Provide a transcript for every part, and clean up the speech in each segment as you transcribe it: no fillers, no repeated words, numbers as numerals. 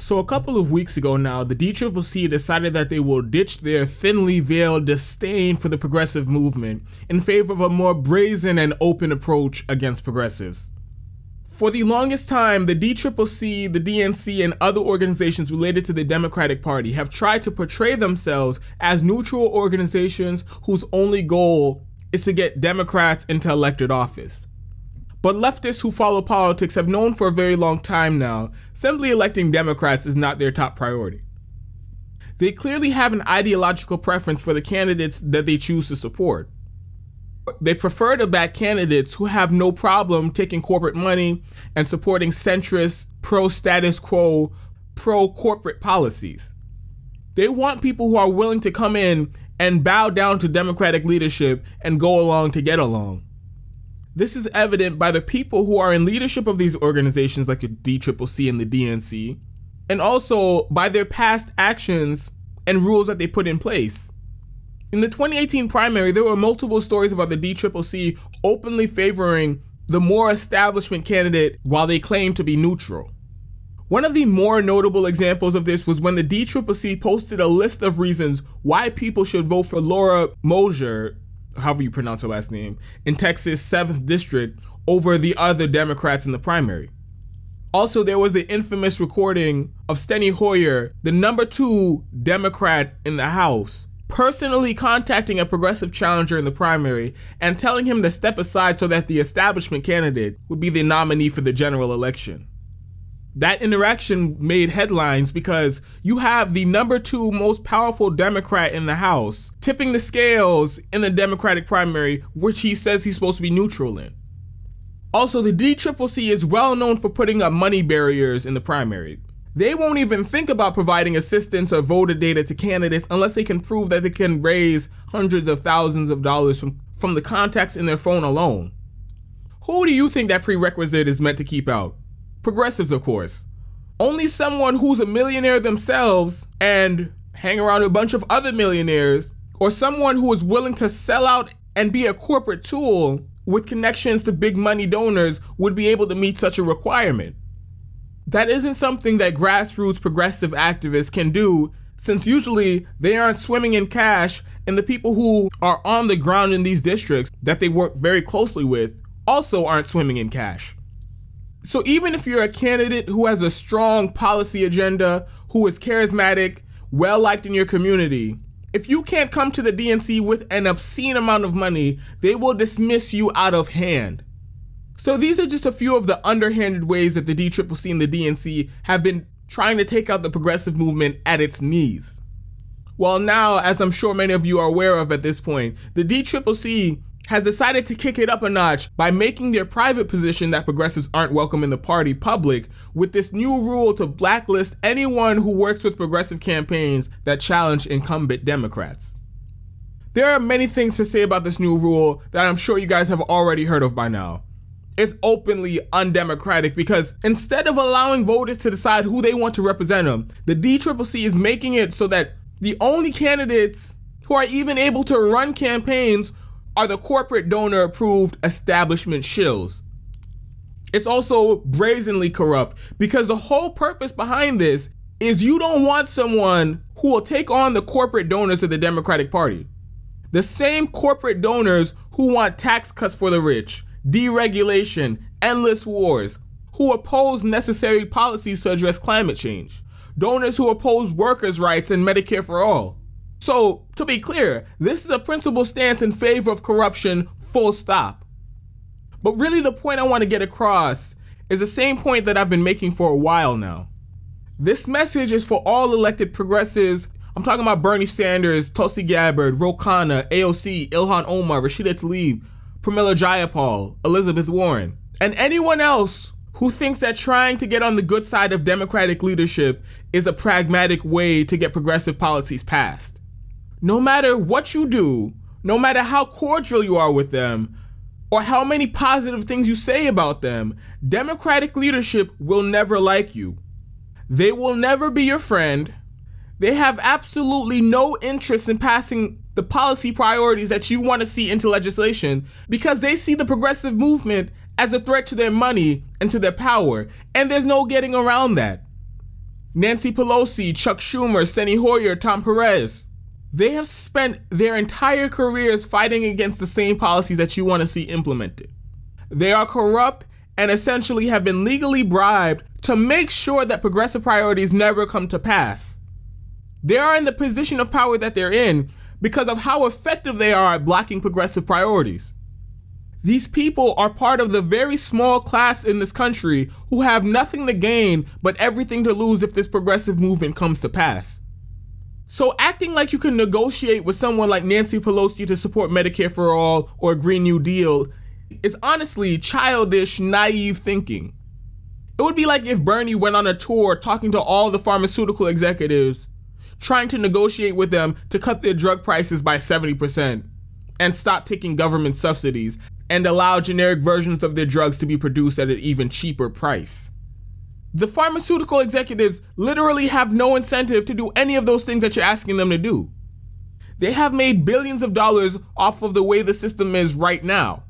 So a couple of weeks ago now, the DCCC decided that they will ditch their thinly veiled disdain for the progressive movement in favor of a more brazen and open approach against progressives. For the longest time, the DCCC, the DNC, and other organizations related to the Democratic Party have tried to portray themselves as neutral organizations whose only goal is to get Democrats into elected office. But leftists who follow politics have known for a very long time now, simply electing Democrats is not their top priority. They clearly have an ideological preference for the candidates that they choose to support. They prefer to back candidates who have no problem taking corporate money and supporting centrist, pro-status quo, pro-corporate policies. They want people who are willing to come in and bow down to Democratic leadership and go along to get along. This is evident by the people who are in leadership of these organizations like the DCCC and the DNC, and also by their past actions and rules that they put in place. In the 2018 primary, there were multiple stories about the DCCC openly favoring the more establishment candidate while they claimed to be neutral. One of the more notable examples of this was when the DCCC posted a list of reasons why people should vote for Laura Mosier, however you pronounce her last name, in Texas' 7th district over the other Democrats in the primary. Also, there was the infamous recording of Steny Hoyer, the number 2 Democrat in the House, personally contacting a progressive challenger in the primary and telling him to step aside so that the establishment candidate would be the nominee for the general election. That interaction made headlines because you have the number 2 most powerful Democrat in the House tipping the scales in the Democratic primary, which he says he's supposed to be neutral in. Also, the DCCC is well known for putting up money barriers in the primary. They won't even think about providing assistance or voter data to candidates unless they can prove that they can raise hundreds of thousands of dollars from the contacts in their phone alone. Who do you think that prerequisite is meant to keep out? Progressives, of course. Only someone who's a millionaire themselves and hang around a bunch of other millionaires, or someone who is willing to sell out and be a corporate tool with connections to big money donors would be able to meet such a requirement. That isn't something that grassroots progressive activists can do, since usually they aren't swimming in cash, and the people who are on the ground in these districts that they work very closely with also aren't swimming in cash. So even if you're a candidate who has a strong policy agenda, who is charismatic, well-liked in your community, if you can't come to the DNC with an obscene amount of money, they will dismiss you out of hand. So these are just a few of the underhanded ways that the DCCC and the DNC have been trying to take out the progressive movement at its knees. Well, now, as I'm sure many of you are aware of at this point, the DCCC has decided to kick it up a notch by making their private position that progressives aren't welcome in the party public with this new rule to blacklist anyone who works with progressive campaigns that challenge incumbent Democrats. There are many things to say about this new rule that I'm sure you guys have already heard of by now. It's openly undemocratic because instead of allowing voters to decide who they want to represent them, the DCCC is making it so that the only candidates who are even able to run campaigns are the corporate donor-approved establishment shills. It's also brazenly corrupt because the whole purpose behind this is you don't want someone who will take on the corporate donors of the Democratic Party. The same corporate donors who want tax cuts for the rich, deregulation, endless wars, who oppose necessary policies to address climate change, donors who oppose workers' rights and Medicare for all. So, to be clear, this is a principled stance in favor of corruption, full stop. But really the point I want to get across is the same point that I've been making for a while now. This message is for all elected progressives. I'm talking about Bernie Sanders, Tulsi Gabbard, Ro Khanna, AOC, Ilhan Omar, Rashida Tlaib, Pramila Jayapal, Elizabeth Warren, and anyone else who thinks that trying to get on the good side of Democratic leadership is a pragmatic way to get progressive policies passed. No matter what you do, no matter how cordial you are with them, or how many positive things you say about them, Democratic leadership will never like you. They will never be your friend. They have absolutely no interest in passing the policy priorities that you want to see into legislation because they see the progressive movement as a threat to their money and to their power, and there's no getting around that. Nancy Pelosi, Chuck Schumer, Steny Hoyer, Tom Perez. They have spent their entire careers fighting against the same policies that you want to see implemented. They are corrupt and essentially have been legally bribed to make sure that progressive priorities never come to pass. They are in the position of power that they're in because of how effective they are at blocking progressive priorities. These people are part of the very small class in this country who have nothing to gain but everything to lose if this progressive movement comes to pass. So acting like you can negotiate with someone like Nancy Pelosi to support Medicare for All or Green New Deal is honestly childish, naive thinking. It would be like if Bernie went on a tour talking to all the pharmaceutical executives, trying to negotiate with them to cut their drug prices by 70% and stop taking government subsidies and allow generic versions of their drugs to be produced at an even cheaper price. The pharmaceutical executives literally have no incentive to do any of those things that you're asking them to do. They have made billions of dollars off of the way the system is right now.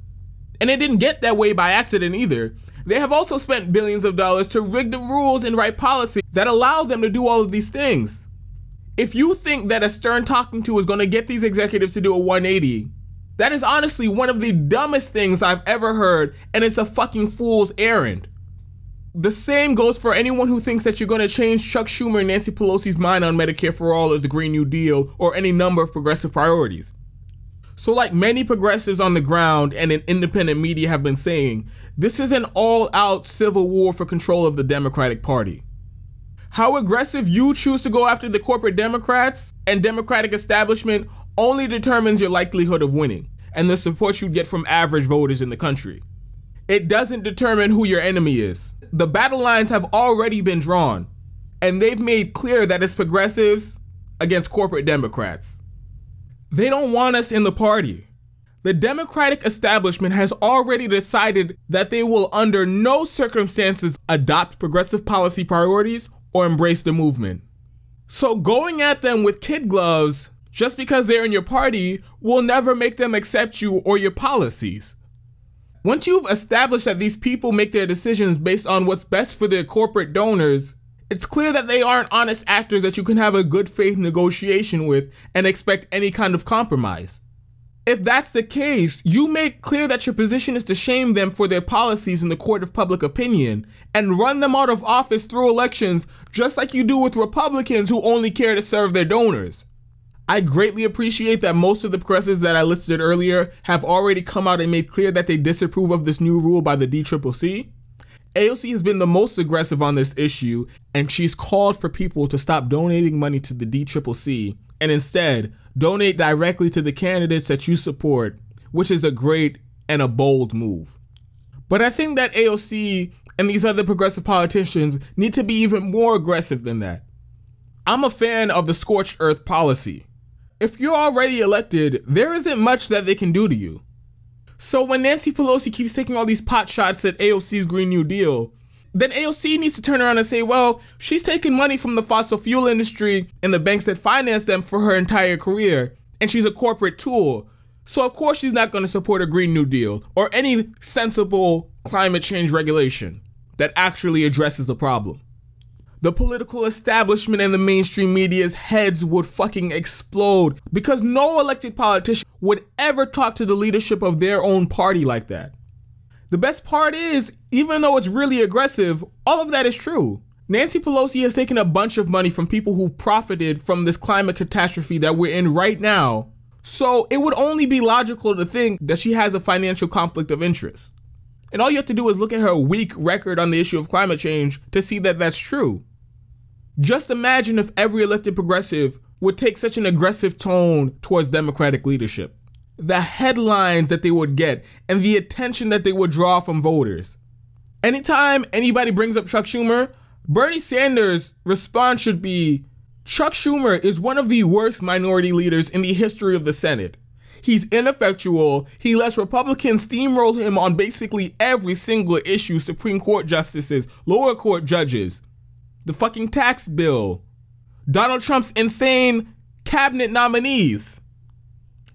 And it didn't get that way by accident either. They have also spent billions of dollars to rig the rules and write policy that allow them to do all of these things. If you think that a stern talking to is going to get these executives to do a 180, that is honestly one of the dumbest things I've ever heard, and it's a fucking fool's errand. The same goes for anyone who thinks that you're going to change Chuck Schumer and Nancy Pelosi's mind on Medicare for All or the Green New Deal or any number of progressive priorities. So like many progressives on the ground and in independent media have been saying, this is an all-out civil war for control of the Democratic Party. How aggressive you choose to go after the corporate Democrats and Democratic establishment only determines your likelihood of winning and the support you'd get from average voters in the country. It doesn't determine who your enemy is. The battle lines have already been drawn, and they've made clear that it's progressives against corporate Democrats. They don't want us in the party. The Democratic establishment has already decided that they will under no circumstances adopt progressive policy priorities or embrace the movement. So going at them with kid gloves just because they're in your party will never make them accept you or your policies. Once you've established that these people make their decisions based on what's best for their corporate donors, it's clear that they aren't honest actors that you can have a good faith negotiation with and expect any kind of compromise. If that's the case, you make clear that your position is to shame them for their policies in the court of public opinion and run them out of office through elections just like you do with Republicans who only care to serve their donors. I greatly appreciate that most of the progressives that I listed earlier have already come out and made clear that they disapprove of this new rule by the DCCC. AOC has been the most aggressive on this issue, and she's called for people to stop donating money to the DCCC and instead donate directly to the candidates that you support, which is a great and a bold move. But I think that AOC and these other progressive politicians need to be even more aggressive than that. I'm a fan of the scorched earth policy. If you're already elected, there isn't much that they can do to you. So when Nancy Pelosi keeps taking all these pot shots at AOC's Green New Deal, then AOC needs to turn around and say, well, she's taken money from the fossil fuel industry and the banks that finance them for her entire career, and she's a corporate tool. So of course she's not going to support a Green New Deal or any sensible climate change regulation that actually addresses the problem. The political establishment and the mainstream media's heads would fucking explode because no elected politician would ever talk to the leadership of their own party like that. The best part is, even though it's really aggressive, all of that is true. Nancy Pelosi has taken a bunch of money from people who've profited from this climate catastrophe that we're in right now, so it would only be logical to think that she has a financial conflict of interest. And all you have to do is look at her weak record on the issue of climate change to see that that's true. Just imagine if every elected progressive would take such an aggressive tone towards Democratic leadership. The headlines that they would get and the attention that they would draw from voters. Anytime anybody brings up Chuck Schumer, Bernie Sanders' response should be, Chuck Schumer is one of the worst minority leaders in the history of the Senate. He's ineffectual. He lets Republicans steamroll him on basically every single issue, Supreme Court justices, lower court judges. The fucking tax bill, Donald Trump's insane cabinet nominees.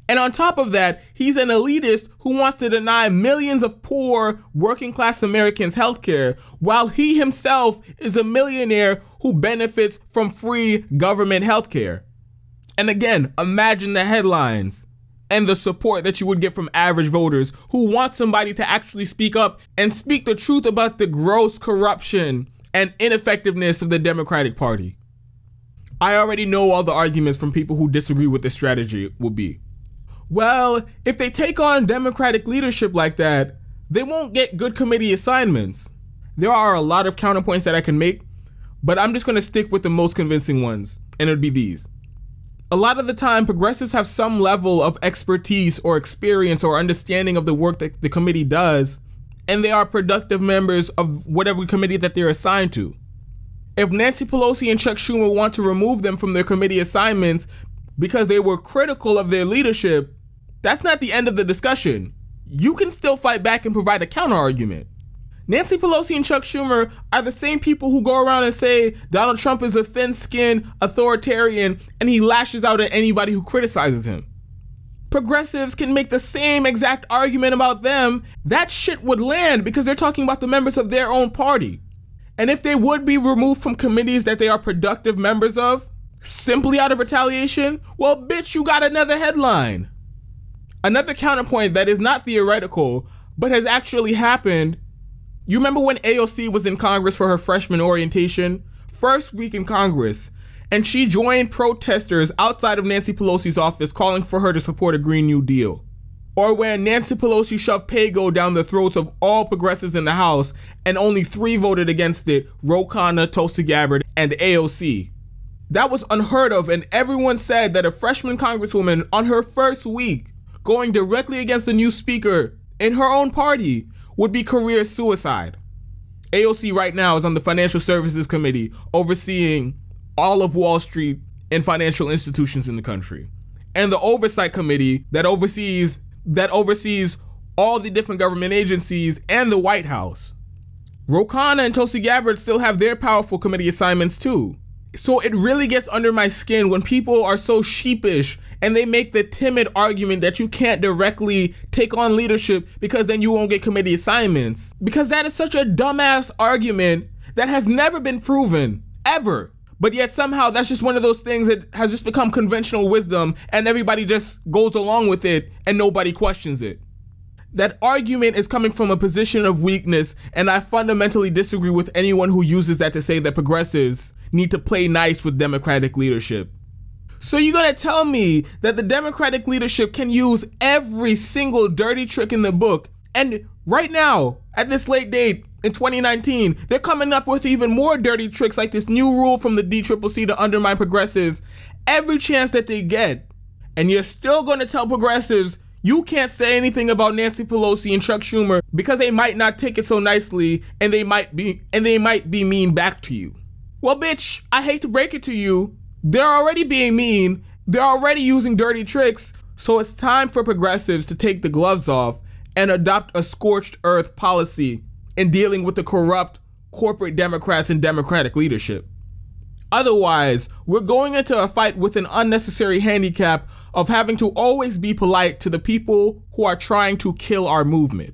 And on top of that, he's an elitist who wants to deny millions of poor, working-class Americans healthcare, while he himself is a millionaire who benefits from free government healthcare. And again, imagine the headlines and the support that you would get from average voters who want somebody to actually speak up and speak the truth about the gross corruption and ineffectiveness of the Democratic Party. I already know all the arguments from people who disagree with this strategy will be, well, if they take on Democratic leadership like that, they won't get good committee assignments. There are a lot of counterpoints that I can make, but I'm just going to stick with the most convincing ones, and it would be these. A lot of the time, progressives have some level of expertise or experience or understanding of the work that the committee does, and they are productive members of whatever committee that they're assigned to. If Nancy Pelosi and Chuck Schumer want to remove them from their committee assignments because they were critical of their leadership, that's not the end of the discussion. You can still fight back and provide a counter-argument. Nancy Pelosi and Chuck Schumer are the same people who go around and say Donald Trump is a thin-skinned authoritarian and he lashes out at anybody who criticizes him. Progressives can make the same exact argument about them. That shit would land because they're talking about the members of their own party. And if they would be removed from committees that they are productive members of, simply out of retaliation, well, bitch, you got another headline. Another counterpoint that is not theoretical, but has actually happened. You remember when AOC was in Congress for her freshman orientation? First week in Congress, and she joined protesters outside of Nancy Pelosi's office calling for her to support a Green New Deal. Or when Nancy Pelosi shoved pay-go down the throats of all progressives in the House and only 3 voted against it, Ro Khanna, Tulsi Gabbard, and AOC. That was unheard of, and everyone said that a freshman congresswoman on her first week going directly against the new speaker in her own party would be career suicide. AOC right now is on the Financial Services Committee overseeing all of Wall Street and financial institutions in the country. And the Oversight Committee that oversees all the different government agencies and the White House. Ro Khanna and Tulsi Gabbard still have their powerful committee assignments too. So it really gets under my skin when people are so sheepish and they make the timid argument that you can't directly take on leadership because then you won't get committee assignments. Because that is such a dumbass argument that has never been proven, ever. But yet somehow that's just one of those things that has just become conventional wisdom and everybody just goes along with it and nobody questions it. That argument is coming from a position of weakness, and I fundamentally disagree with anyone who uses that to say that progressives need to play nice with Democratic leadership. So you're gonna tell me that the Democratic leadership can use every single dirty trick in the book, and right now, at this late date in 2019, they're coming up with even more dirty tricks like this new rule from the DCCC to undermine progressives every chance that they get, and you're still gonna tell progressives you can't say anything about Nancy Pelosi and Chuck Schumer because they might not take it so nicely and they might be mean back to you. Well, bitch, I hate to break it to you. They're already being mean. They're already using dirty tricks. So it's time for progressives to take the gloves off and adopt a scorched earth policy in dealing with the corrupt corporate Democrats and Democratic leadership. Otherwise, we're going into a fight with an unnecessary handicap of having to always be polite to the people who are trying to kill our movement.